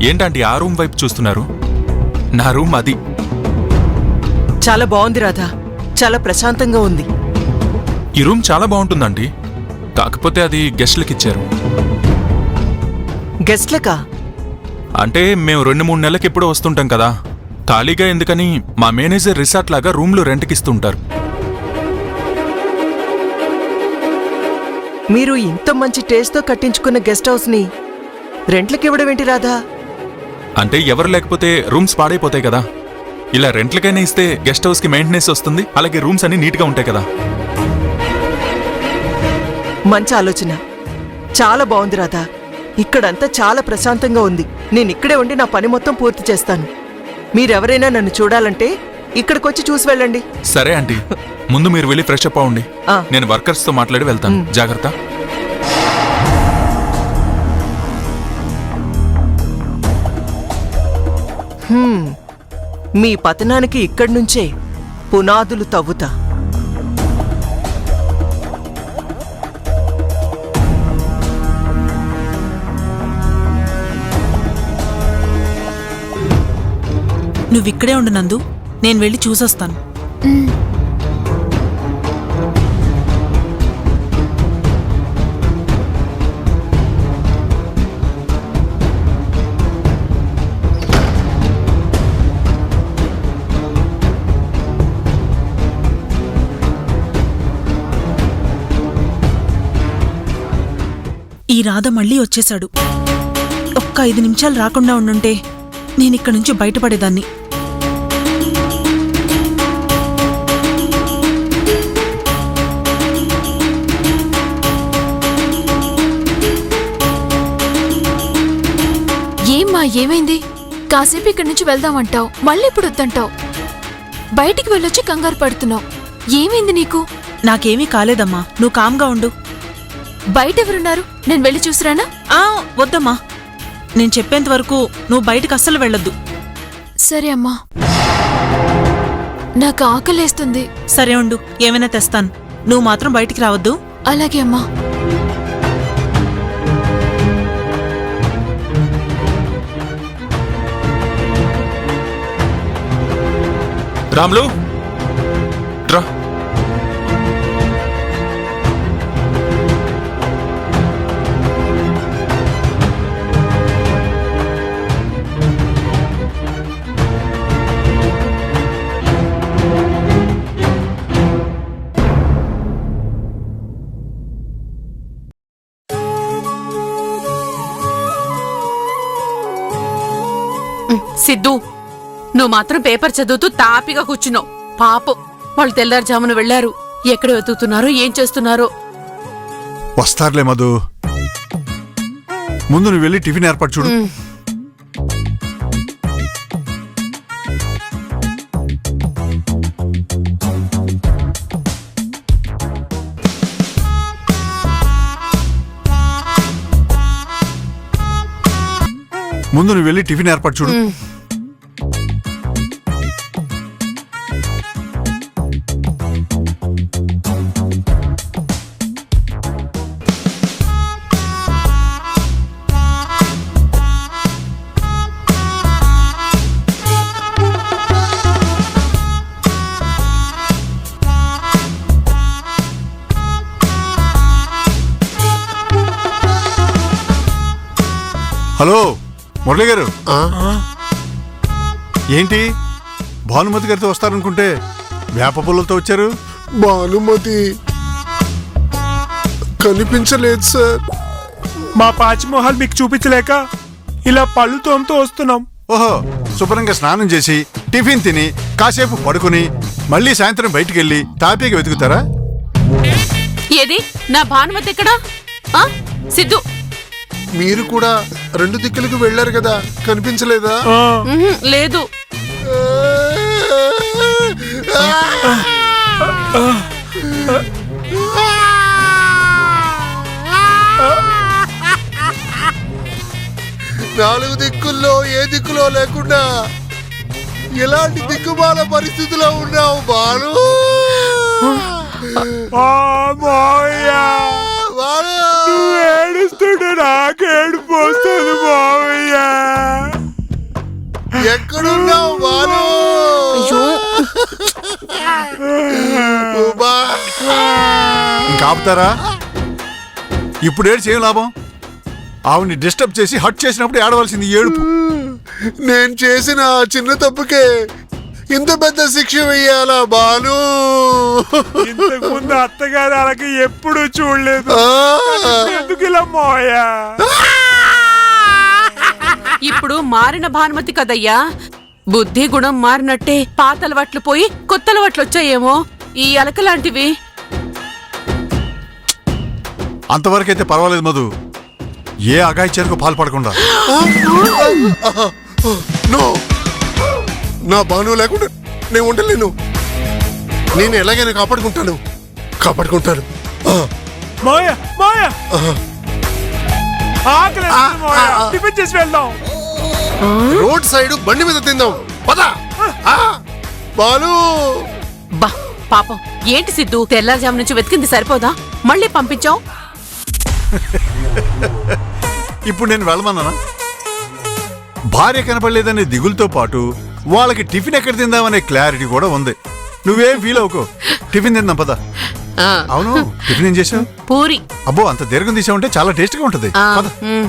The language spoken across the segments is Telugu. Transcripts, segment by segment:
ఏంటంటే ఆ రూమ్ వైపు చూస్తున్నారు? నా రూమ్ అది. చాలా బాగుంది రాధా, చాలా ప్రశాంతంగా ఉంది. ఈ రూమ్ చాలా బాగుంటుందండి, కాకపోతే అది గెస్ట్లకి ఇచ్చారు. గెస్ట్లకా? అంటే మేము 2-3 నెలలకి ఎప్పుడో వస్తుంటాం కదా, ఖాళీగా ఎందుకని మా మేనేజర్ రిసార్ట్ లాగా రూమ్లు రెంట్కి ఇస్తుంటారు. మీరు ఇంత మంచి టేస్ట్తో కట్టించుకున్న గెస్ట్ హౌస్ని రెంట్లకి ఇవ్వడం ఏంటి రాధా? అంటే ఎవరు లేకపోతే రూమ్స్ పాడైపోతాయి కదా, ఇలా రెంట్లకైనా ఇస్తే గెస్ట్ హౌస్కి మెయింటెనెన్స్ వస్తుంది, అలాగే రూమ్స్ అన్ని నీట్గా ఉంటాయి కదా. మంచి ఆలోచన, చాలా బాగుంది రాధా. ఇక్కడంతా చాలా ప్రశాంతంగా ఉంది. నేను ఇక్కడే ఉండి నా పని మొత్తం పూర్తి చేస్తాను. మీరెవరైనా నన్ను చూడాలంటే ఇక్కడికొచ్చి చూసి వెళ్ళండి. సరే ఆంటీ, ముందు మీరు వెళ్ళి ఫ్రెష్ అప్ అవ్వండి. నేను వర్కర్స్తో మాట్లాడి వెళ్తాను. జాగ్రత్త. మీ పతనానికి ఇక్కడి నుంచే పునాదులు తవ్వుతా. నువ్విక్కడే ఉండు నందు, నేను వెళ్ళి చూసొస్తాను. ఈ రాధ మళ్ళీ వచ్చేశాడు. ఒక్క 5 నిమిషాలు రాకుండా ఉండుంటే నేనిక్కడి నుంచి బయటపడేదాన్ని. ఏమ్మా, ఏమైంది? కాసేపు ఇక్కడి నుంచి వెళ్దామంటావు, మళ్ళీ ఇప్పుడు వద్దంటావు. బయటికి వెళ్ళొచ్చి కంగారు పడుతున్నావు. ఏమైంది నీకు? నాకేమీ కాలేదమ్మా, నువ్వు కామ్గా ఉండు. బయటెవరున్నారు? నేను వెళ్ళి చూసిరానా? వద్దమ్మా, నేను చెప్పేంత వరకు నువ్వు బయటకు అస్సలు వెళ్ళొద్దు. సరే అమ్మా, నాకు ఆకలేస్తుంది. సరే ఉండు, ఏమైనా తెస్తాను. నువ్వు మాత్రం బయటికి రావద్దు. అలాగే అమ్మా. రాములు రా. సిద్ధు, నువ్వు మాత్రం పేపర్ చదువుతూ తాపిగా కూర్చున్నావు. పాపం, వాళ్ళు తెల్లారుజామున వెళ్లారు. ఎక్కడ వెతుకుతున్నారో, ఏం చేస్తున్నారో. వస్తారులే మధు, ముందు నువ్వు వెళ్ళి టిఫిన్ ఏర్పాటు చూడు. ముందు నువ్వు వెళ్ళి టిఫిన్ ఏర్పాటు చూడు. హలో మురళి గారు, ఏంటి భానుమతి గారితో వస్తారనుకుంటే వేప పుల్లలతో వచ్చారు? భానుమతి కనిపించలేదు సార్. మా పాచిమోహాలు మీకు చూపించలేక ఇలా పళ్ళు తోముతూ వస్తున్నాం. ఓహో, శుభ్రంగా స్నానం చేసి టిఫిన్ తిని కాసేపు పడుకుని మళ్ళీ సాయంత్రం బయటికి వెళ్ళి తాపీగా వెతుకుతారా? ఏది నా భానుమతి ఎక్కడా? సిద్ధు, మీరు కూడా 2 దిక్కులకు వెళ్ళారు కదా, కనిపించలేదా? లేదు. నాలుగు దిక్కుల్లో ఏ దిక్కులో లేకుండా ఎలాంటి దిక్కుమాల పరిస్థితిలో ఉన్నావు బాలు? ఏడుస్తుంటే నాకేడుపు వస్తుంది మావయ్య. ఎక్కడున్నావు బాలు? ఉమా. ఇంకా ఆపుతారా? ఇప్పుడు ఏడు చేయం లాభం. ఆవిడ్ని డిస్టర్బ్ చేసి హట్ చేసినప్పుడు ఏడవలసింది ఏడుపు. నేను చేసిన ఆ చిన్న తప్పుకే ఇంత పెద్ద శిక్ష వెయ్యాలా బాలు? ఇంతకు ముందు అత్తగారు అలాగే ఎప్పుడు చూడలేదు. ఆ. ఎందుకు ఇలా మోయా? ఇప్పుడు మారిన భానుమతి కదయ్యా. బుద్ధి గుణం మారినట్టే పాత అలవాట్లు పోయి కొత్త అలవాట్లు వచ్చాయేమో ఈ అలకలాంటివి. అంతవరకైతే పర్వాలేదు మధు, ఏ అగాయిత్యానికి పాల్పడకుండా. నో, నా బాను లేకుండా నేను ఉండలేను. నేను ఎలాగైనా కాపాడుకుంటాను. ఆ, మోయా మోయా ఆకలి మోయా, టిఫిన్ చేసి వెళ్దాం. రోడ్ సైడ్ బండి మీద తిందాం పద. బాలు బా పాపం, ఏంటి సిద్ధు తెల్లారుజాము నుంచి వెతికింది సరిపోదా? మళ్ళీ పంపించావు. ఇప్పుడు నేను వెళ్ళమన్నానా? భార్య కనపడలేదనే దిగులతో పాటు వాళ్ళకి టిఫిన్ ఎక్కడ తిందామనే క్లారిటీ కూడా ఉంది. నువ్వేం ఫీల్ అవుకో, టిఫిన్ తిందాం పద. ఆ, అవును, టిఫిన్ ఏం చేసావు? పూరి. అబ్బో, అంత దీర్ఘం తీసావంటే చాలా టేస్ట్గా ఉంటది. ఆ, పద. ఉమ్.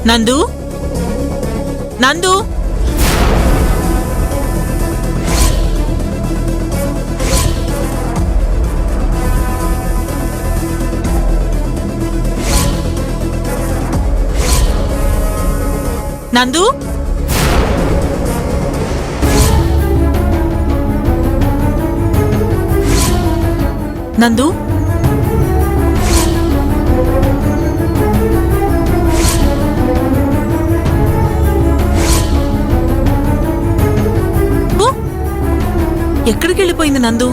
నందు, నందు, నందు, నందు. ఎక్కడికి వెళ్ళిపోయింది నందు?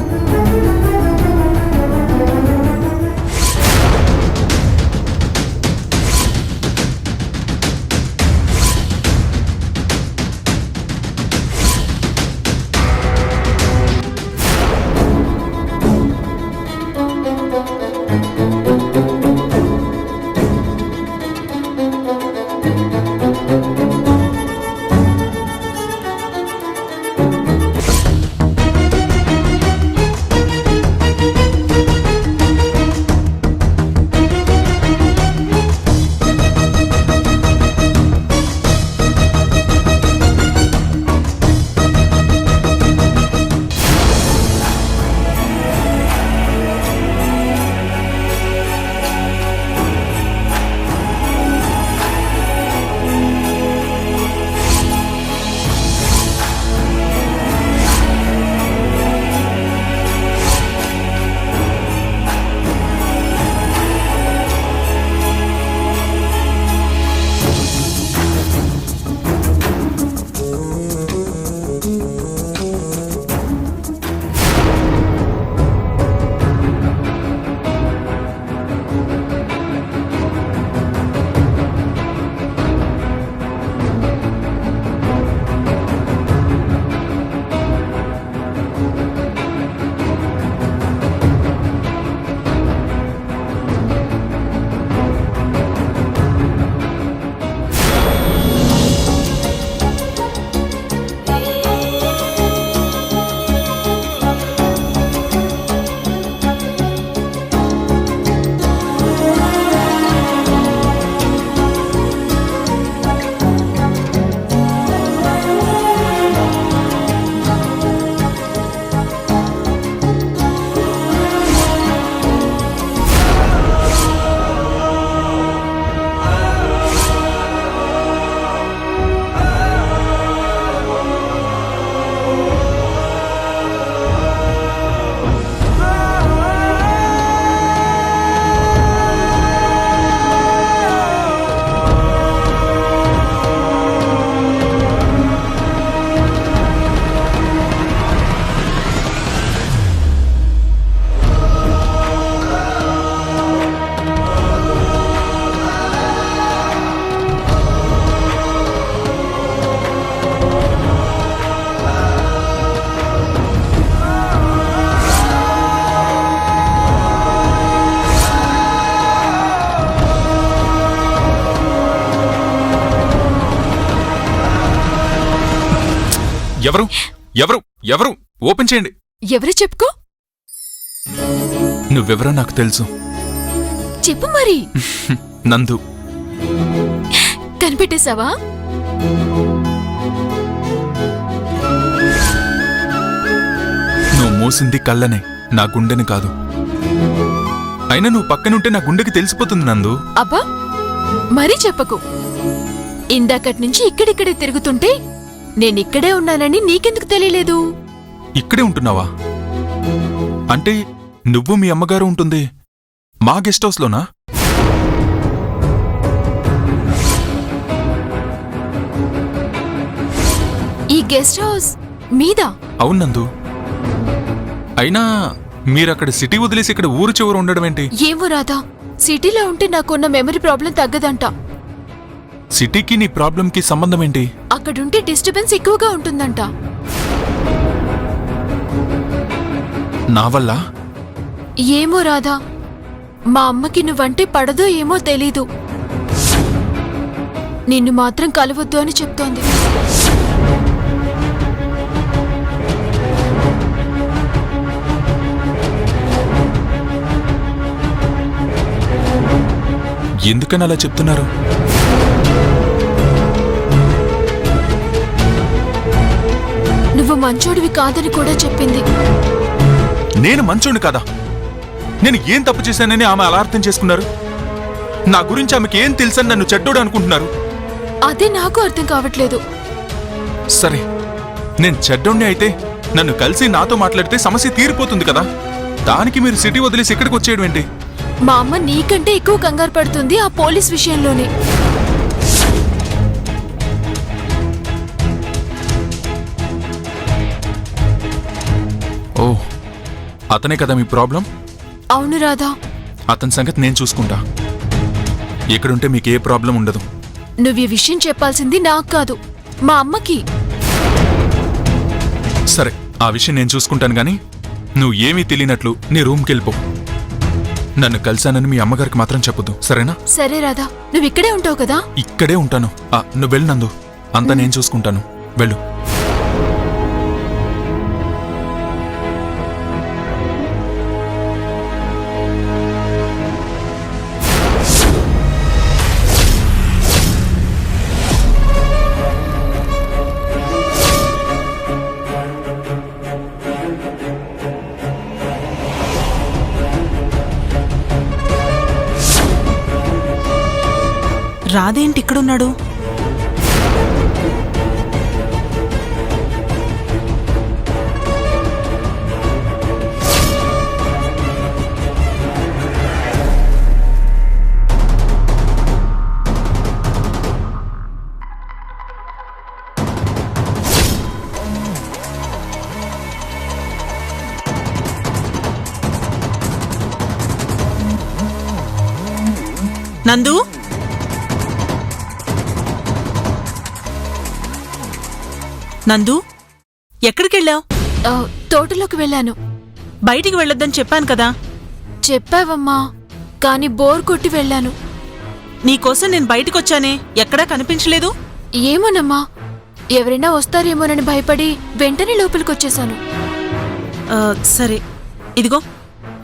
ఎవరు ఎవరు ఎవరు ఓపెన్ చేయండి. ఎవరు చెప్పుకో. నువ్వెవరో నాకు తెలుసు. చెప్పు మరి. నందు. కనిపెట్టేశావా? నువ్వు మూసింది కళ్ళనే, నా గుండెని కాదు. అయినా నువ్వు పక్కనుంటే నా గుండెకి తెలిసిపోతుంది నందు. అబ్బా మరీ చెప్పకు. ఇందాకటి నుంచి ఇక్కడిక్కడే తిరుగుతుంటే నేనిక్కడే ఉన్నానని నీకెందుకు తెలియలేదు? ఇక్కడే ఉంటున్నావా? అంటే నువ్వు మీ అమ్మగారు ఉంటుంది మా గెస్ట్ హౌస్లోనా? ఈ గెస్ట్ హౌస్ మీదా? అవును నందు. అయినా మీరక్కడ సిటీ వదిలేసి ఇక్కడ ఊరు చివరు ఉండడం ఏంటి? ఏమో రాధా, సిటీలో ఉంటే నాకున్న మెమరీ ప్రాబ్లం తగ్గదంట. సిటీకి నీ ప్రాబ్లంకి సంబంధం ఏంటి? అక్కడుంటే డిస్టర్బెన్స్ ఎక్కువగా ఉంటుందంట. నా వల్ల? ఏమో రాధా, మా అమ్మకి నువ్వంటే పడదో ఏమో తెలీదు. నిన్ను మాత్రం కలవద్దు అని చెప్తోంది. ఎందుకని అలా చెప్తున్నారు? నువ్వు మంచోడివి కాదని కూడా చెప్పింది. నేను మంచోడిని కదా? నేను ఏం తప్పు చేశానని ఆమె అలా అర్థం చేసుకున్నారు? నా గురించి ఆమెకి ఏం తెలుసని నన్ను చెడ్డోడు అనుకుంటున్నారు? అదే నాకు అర్థం కావట్లేదు. సరే, నేను చెడ్డోడిని అయితే నన్ను కలిసి నాతో మాట్లాడితే సమస్య తీరిపోతుంది కదా. దానికి మీరు సిటీ వదిలేసి ఇక్కడికి వచ్చేయడం ఏంటి? మా అమ్మ నీకంటే ఎక్కువ కంగారు పడుతుంది ఆ పోలీస్ విషయంలోనే. ఓ, అతనే కదా మీ ప్రాబ్లం? అవును రాధా. అతని సంగతి నేను చూసుకుంటా. ఇక్కడుంటే మీకు ఏ ప్రాబ్లం ఉండదు. నువ్వు ఈ విషయం చెప్పాల్సింది నాకు కాదు, మా అమ్మకి. సరే, ఆ విషయం నేను చూసుకుంటాను గాని నువ్వు ఏమీ తెలియనట్లు నీ రూమ్కి వెళ్ళిపో. నన్ను కలిశానని మీ అమ్మగారికి మాత్రం చెప్పొద్దు, సరేనా? సరే రాధా, నువ్వు ఇక్కడే ఉంటావు కదా? ఇక్కడే ఉంటాను. నువ్వు వెళ్ళు నందు, అంతా నేను చూసుకుంటాను. వెళ్ళు. రాధేంటి ఇక్కడున్నాడు? నందు, నందు, ఎక్కడికెళ్ళావు? తోటలోకి వెళ్ళాను. బయటికి వెళ్ళొద్దని చెప్పాను కదా. చెప్పావమ్మా, కాని బోర్ కొట్టి వెళ్ళాను. నీకోసం నేను బయటికొచ్చానే, ఎక్కడా కనిపించలేదు. ఏమోనమ్మా, ఎవరైనా వస్తారేమోనని భయపడి వెంటనే లోపలికొచ్చేశాను. సరే, ఇదిగో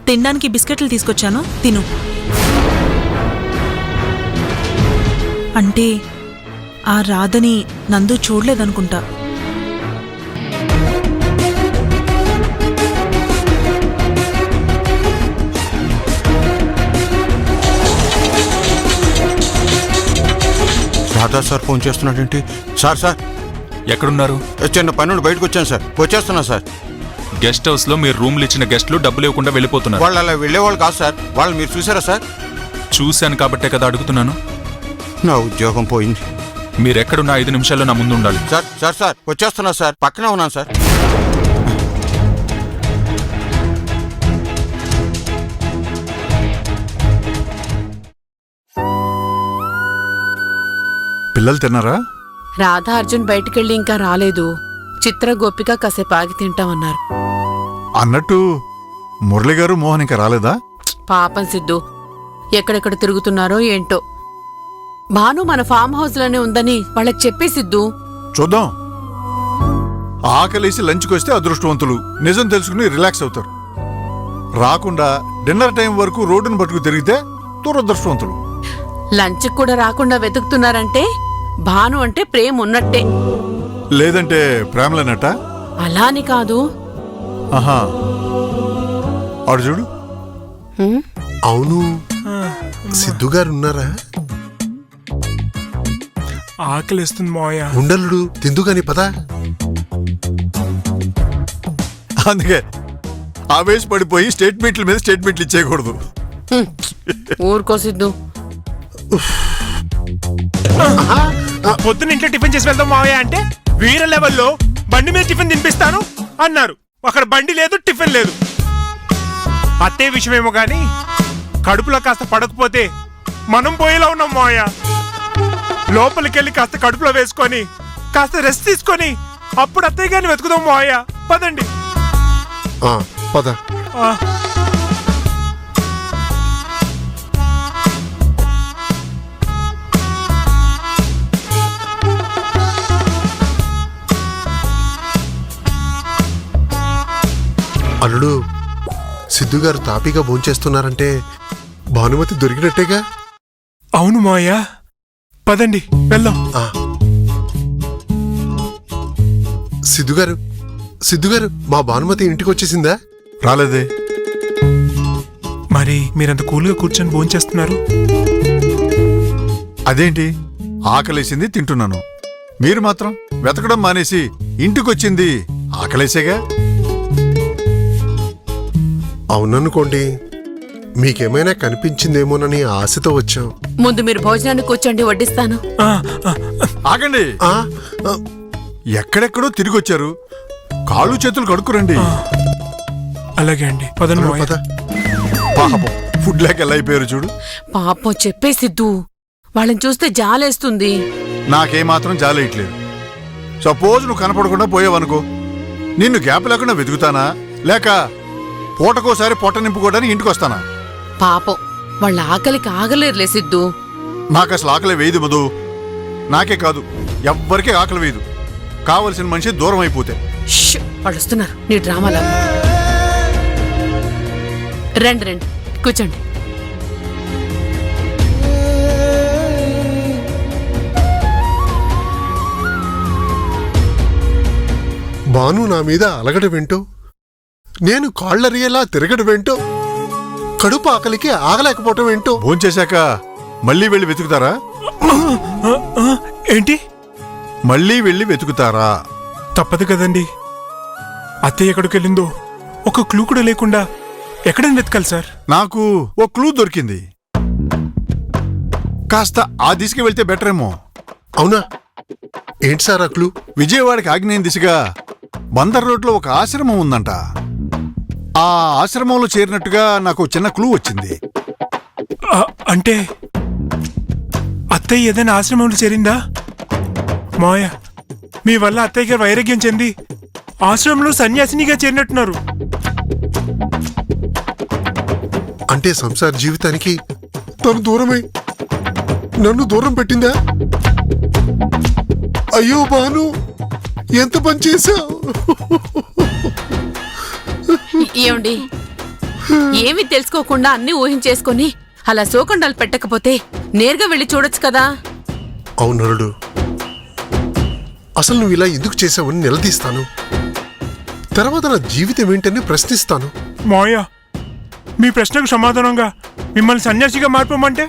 తినడానికి బిస్కెట్లు తీసుకొచ్చాను, తిను. అంటే ఆ రాధని నందు చూడలేదనుకుంటా. రాధా సార్ ఫోన్ చేస్తున్నాడేంటి? సార్ సార్ ఎక్కడున్నారు? చిన్న పని నుండి బయటకు వచ్చాను సార్, వచ్చేస్తున్నా సార్. గెస్ట్ హౌస్ లో మీరు రూమ్లు ఇచ్చిన గెస్ట్లు డబ్బులు ఇవ్వకుండా వెళ్ళిపోతున్నారు. వాళ్ళు అలా వెళ్ళేవాళ్ళు కాదు సార్. వాళ్ళు మీరు చూసారా సార్? చూశాను కాబట్టే కదా అడుగుతున్నాను. నా ఉద్యోగం పోయింది. మీరెక్కడున్నా 5 నిమిషాల్లో నా ముందు ఉండాలి. సార్ సార్ సార్ వచ్చేస్తున్నా సార్, పక్కనే ఉన్నాను సార్. పిల్లలు తిన్నారా? రాధా అర్జున్ బయటికెళ్ళి ఇంకా రాలేదు. చిత్ర గోపిక కాసేపు ఆగి తింటామన్నారు. అన్నట్టు మురళి గారు మోహన్ ఇంకా రాలేదా? పాపం సిద్ధు, ఎక్కడెక్కడ తిరుగుతున్నారో ఏంటో. భాను మన ఫామ్ హౌస్ లోనే ఉందని వాళ్ళకి చెప్పే సిద్ధు. చూద్దాం. ఆకలేసి లంచ్కి వస్తే అదృష్టవంతులు, నిజం తెలుసుకుని రిలాక్స్ అవుతారు. రాకుండా డిన్నర్ టైం వరకు రోడ్డును పట్టుకు తిరిగితే దురదృష్టవంతులు. లంచ్ కూడా రాకుండా వెతుకుతున్నారంటే భాను అంటే ప్రేమ ఉన్నట్టే. లేదంటే ప్రేమలేనట. అలా అని కాదు. ఆహా, ఆడు చూడు. హ్మ్? అవును, సిద్ధు గారు ఉన్నారా? ఆకలిస్తుంది మావయ్య. ఉండలుడు తిందుగాని పదా. అందుకే ఆవేశపడిపోయి స్టేట్మెంట్ల మీద స్టేట్మెంట్లు ఇచ్చేయకూడదు. ఊరుకో సిద్ధు. పొద్దున్న ఇంట్లో టిఫిన్ చేసి వెళ్దాం మావయ్య అంటే వీర లెవెల్లో బండి మీద టిఫిన్ తినిపిస్తాను అన్నారు. అక్కడ బండి లేదు, టిఫిన్ లేదు. అత్తే విషయమేమో గాని కడుపులో కాస్త పడకపోతే మనం పోయేలా ఉన్నాం మావయ్య. లోపలికెళ్ళి కాస్త కడుపులో వేసుకొని కాస్త రెస్ట్ తీసుకొని అప్పుడు అత్తయ్య గారిని వెతుకుదాం మావయ్య. పదండి. పద. ఆ. అల్లుడు, సిద్ధు గారు తాపీగా భోంచేస్తున్నారంటే భానుమతి దొరికినట్టేగా? అవును మావయ్య, పదండి వెళ్దాం. సిద్ధు గారు మా భానుమతి ఇంటికి వచ్చేసిందా? రాలేదే. మరి మీరంత కూల్గా కూర్చొని భోంచేస్తున్నారు? అదేంటి, ఆకలేసింది తింటున్నాను. మీరు మాత్రం వెతకడం మానేసి ఇంటికొచ్చింది ఆకలేసేగా. అవుననుకోండి, మీకేమైనా కనిపించిందేమోనని ఆశతో వచ్చాం. ముందు మీరు భోజనానికి కూర్చోండి, వడ్డిస్తాను. ఆగండి. ఎక్కడెక్కడో తిరిగొచ్చారు, కాళ్ళు చేతులు కడుక్కురండి. అలాగే అండి, పదండి మావయ్య. పద. పాపం ఫుడ్ లేక ఎలా అయిపోయారు చూడు. పాపం చెప్పే సిద్ధు, వాళ్ళని చూస్తే జాలేస్తుంది. నాకేమాత్రం జాలేయట్లేదు. సపోజ్ నువ్వు కనపడకుండా పోయావనుకో, నిన్ను గ్యాప్ లేకుండా వెతుకుతానా, లేక పూటకోసారి పొట్ట నింపుకోవడానికి ఇంటికి వస్తానా? పాపం వాళ్ళ ఆకలికి ఆగలేరులే సిద్ధు. నాకు అసలు ఆకలి వేయదు మధు. నాకే కాదు, ఎవ్వరికీ ఆకలి వేయదు. కావలసిన మనిషి దూరం అయిపోతే. ష్, వాళ్ళు వస్తున్నారు నీ డ్రామాలో. రండి రండి, కూర్చోండి. భాను నా మీద అలగడమేంటో, నేను కాళ్ళరియలా తిరగడమేంటో, కడుపు ఆకలికి ఆగలేకపోవటం ఏంటో. భోంచేశాక మళ్ళీ వెళ్ళి వెతుకుతారా? ఏంటి? మళ్ళీ వెళ్ళి వెతుకుతారా? తప్పదు కదండి. అత్తయ్య ఎక్కడికి వెళ్ళిందో ఒక క్లూ కూడా లేకుండా ఎక్కడైనా వెతకాలి సార్. నాకు ఓ క్లూ దొరికింది. కాస్త ఆ దిశకి వెళ్తే బెటర్ ఏమో. అవునా? ఏంటి సార్ ఆ క్లూ? విజయవాడకి ఆగ్నేయం దిశగా బందర్ రోడ్లో ఒక ఆశ్రమం ఉందంట. ఆ ఆశ్రమంలో చేరినట్టుగా నాకు చిన్న క్లూ వచ్చింది. అంటే అత్తయ్య ఏదైనా ఆశ్రమంలో చేరిందా? మావయ్య, మీ వల్ల అత్తయ్య గారు వైరాగ్యం చెంది ఆశ్రమంలో సన్యాసినిగా చేరినట్టున్నారు. అంటే సంసార జీవితానికి తను దూరమై నన్ను దూరం పెట్టిందా? అయ్యో భాను, ఎంత పని చేశావు. ఏమండి, ఏమీ తెలుసుకోకుండా అన్ని ఊహించేసుకొని అలా శోకండాలు పెట్టకపోతే నేరుగా వెళ్ళి చూడొచ్చు కదా. అవునరుడు, అసలు నువ్వు ఇలా ఎందుకు చేశావని నిలదీస్తాను. తర్వాత నా జీవితం ఏంటని ప్రశ్నిస్తాను. మావయ్య, మీ ప్రశ్నకు సమాధానంగా మిమ్మల్ని సన్యాసిగా మార్పమంటే?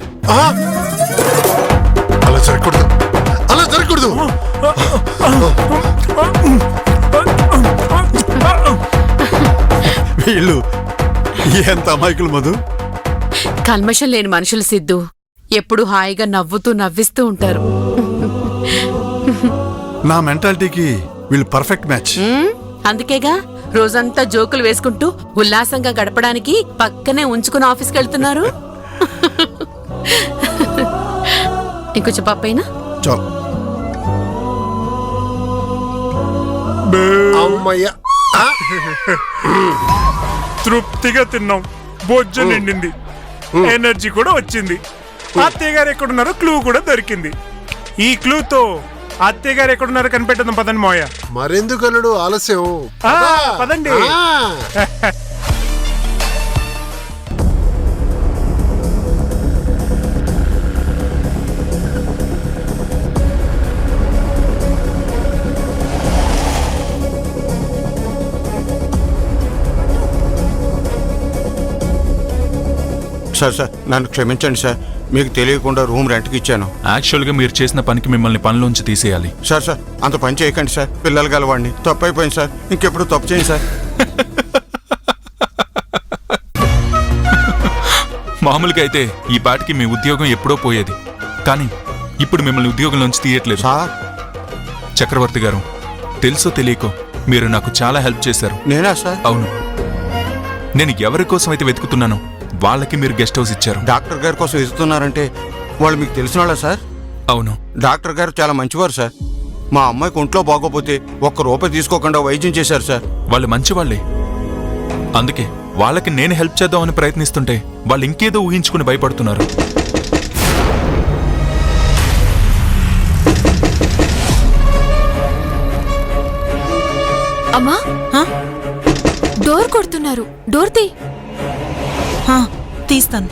అలా జరగకూడదు, అలా జరగకూడదు. వీళ్ళు ఎంత అమాయకులు మధు. కల్మషం లేని మనుషులు సిద్ధు. ఎప్పుడు హాయిగా నవ్వుతూ నవ్విస్తూ ఉంటారు. నా మెంటాలిటీకి వీళ్ళు పర్ఫెక్ట్ మ్యాచ్. అందుకేగా రోజంతా జోకులు వేసుకుంటూ ఉల్లాసంగా గడపడానికి పక్కనే ఉంచుకుని ఆఫీస్కి వెళ్తున్నారు. ఇంకొంచెం పప్పైనా? చాలు. అమ్మయ్య, తృప్తిగా తిన్నాం, భోజనం నిండింది, ఎనర్జీ కూడా వచ్చింది. అత్తయ్య గారు ఎక్కడున్నారో క్లూ కూడా దొరికింది. ఈ క్లూతో అత్తయ్య గారు ఎక్కడున్నారో కనిపెట్టదాం పదండి మావయ్య. మరెందుకు అల్లుడు ఆలస్యం? ఆ, పద. పదండి. ఆ. సార్ నన్ను క్షమించండి సార్, మీకు తెలియకుండా రూమ్ రెంట్కి ఇచ్చాను. యాక్చువల్గా మీరు చేసిన పనికి మిమ్మల్ని పనిలోంచి తీసేయాలి. సార్ అంత పని చేయకండి సార్, పిల్లలు గలవాడిని, తప్పు అయిపోయింది సార్, ఇంకెప్పుడు తప్పు చేయండి సార్. మామూలుగా అయితే ఈ పాటికి మీ ఉద్యోగం ఎప్పుడో పోయేది, కానీ ఇప్పుడు మిమ్మల్ని ఉద్యోగంలోంచి తీయట్లేదు. సార్ చక్రవర్తి గారు, తెలుసో తెలియకో మీరు నాకు చాలా హెల్ప్ చేశారు. నేనా సార్? అవును, నేను ఎవరి కోసం అయితే వెతుకుతున్నానో వాళ్ళకి మీరు గెస్ట్ హౌస్ ఇచ్చారు. డాక్టర్ గారి కోసం వెతుకుతున్నారంటే వాళ్ళు మీకు తెలిసిన వాళ్ళా సార్? అవును. డాక్టర్ గారు చాలా మంచివారు సార్. మా అమ్మాయికి ఒంట్లో బాగోపోతే ఒక్క రూపాయి తీసుకోకుండా వైద్యం చేశారు సార్. వాళ్ళు మంచివాళ్లే, అందుకే వాళ్ళకి నేను హెల్ప్ చేద్దామని ప్రయత్నిస్తుంటే వాళ్ళు ఇంకేదో ఊహించుకుని భయపడుతున్నారు. అమ్మా, హా? డోర్ కొడుతున్నారు. డోర్ తీ. హా, తీస్తాను.